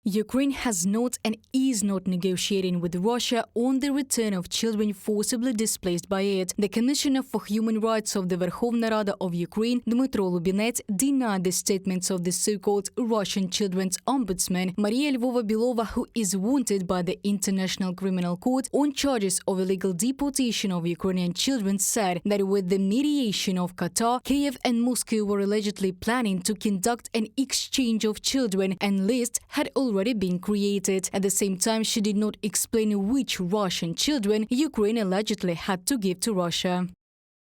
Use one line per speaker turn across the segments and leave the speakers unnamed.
Ukraine has not and is not negotiating with Russia on the return of children forcibly displaced by it. The Commissioner for Human Rights of the Verkhovna Rada of Ukraine, Dmytro Lubinets, denied the statements of the so-called Russian children's ombudsman, Maria Lvova-Belova, who is wanted by the International Criminal Court on charges of illegal deportation of Ukrainian children, said that with the mediation of Qatar, Kyiv and Moscow were allegedly planning to conduct an exchange of children, and list had already been created. At the same time, she did not explain which Russian children Ukraine allegedly had to give to Russia.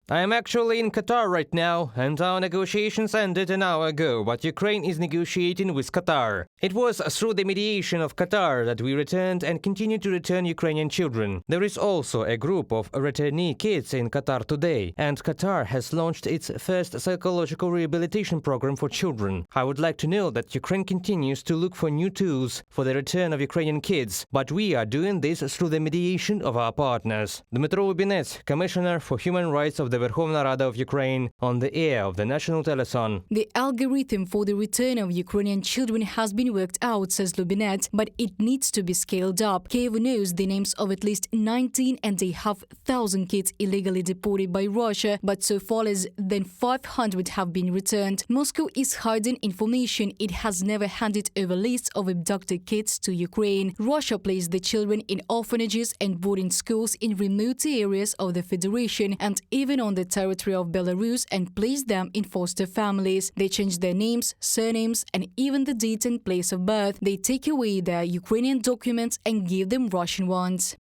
I am actually in Qatar right now, and our negotiations ended an hour ago, but Ukraine is negotiating with Qatar. It was through the mediation of Qatar that we returned and continue to return Ukrainian children. There is also a group of returnee kids in Qatar today, and Qatar has launched its first psychological rehabilitation program for children. I would like to know that Ukraine continues to look for new tools for the return of Ukrainian kids, but we are doing this through the mediation of our partners. Dmytro Lubinets, Commissioner for Human Rights of the Verkhovna Rada of Ukraine, on the air of the national telethon.
The algorithm for the return of Ukrainian children has been worked out, says Lubinets, but it needs to be scaled up. Kyiv knows the names of at least 19,500 kids illegally deported by Russia, but so far less than 500 have been returned. Moscow is hiding information. It has never handed over lists of abducted kids to Ukraine. Russia placed the children in orphanages and boarding schools in remote areas of the Federation and even on the territory of Belarus and placed them in foster families. They change their names, surnames, and even the date and place of birth. They take away their Ukrainian documents and give them Russian ones.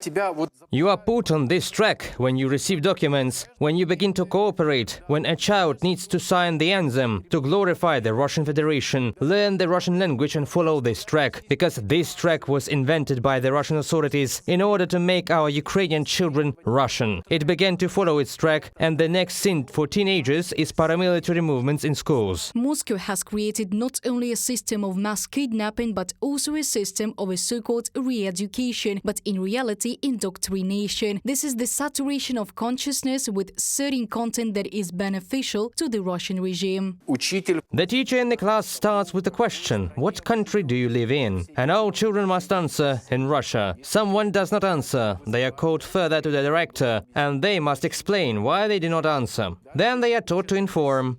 You are put on this track when you receive documents, when you begin to cooperate, when a child needs to sign the anthem, to glorify the Russian Federation, learn the Russian language and follow this track, because this track was invented by the Russian authorities in order to make our Ukrainian children Russian. It began to follow its track, and the next sin for teenagers is paramilitary movements in schools.
Moscow has created not only a system of mass kidnapping, but also a system of a so-called re-education, but in reality indoctrination. This is the saturation of consciousness with certain content that is beneficial to the Russian regime.
The teacher in the class starts with the question, what country do you live in? And all children must answer, in Russia. Someone does not answer. They are called further to the director, and they must explain why they do not answer. Then they are taught to inform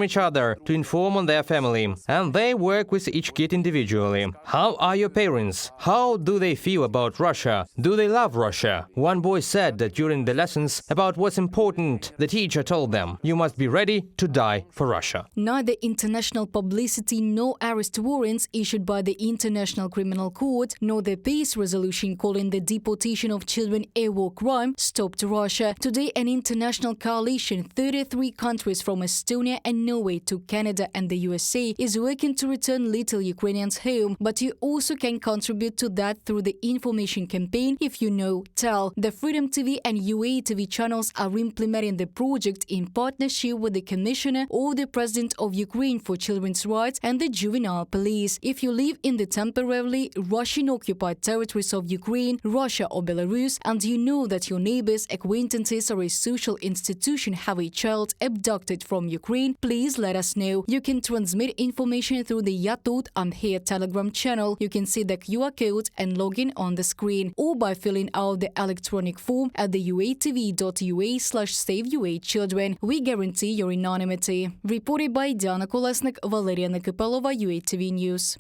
each other, to inform on their family, and they work with each kid individually. How are your parents? How do they feel about Russia? Do they love Russia? One boy said that during the lessons about what's important, the teacher told them, you must be ready to die for Russia.
Neither international publicity nor arrest warrants issued by the International Criminal Court, nor the peace resolution calling the deportation of children a war crime stopped Russia. Today, an international coalition, 33 countries from Estonia and Norway to Canada and the USA, is working to return little Ukrainians home, but you also can contribute to that through the information campaign If You Know, Tell. The Freedom TV and UA TV channels are implementing the project in partnership with the Commissioner of the President of Ukraine for Children's Rights and the Juvenile Police. If you live in the temporarily Russian-occupied territories of Ukraine, Russia or Belarus, and you know that your neighbors, acquaintances or a social institution have a child abducted from Ukraine, please let us know. You can transmit information through the Yatot I'm Here Telegram channel. You can see the QR code and log in on the screen, or by filling out the electronic form at the uatv.ua/SaveUAChildren. We guarantee your anonymity. Reported by Diana Kolesnik, Valeria Nekipelova, UATV News.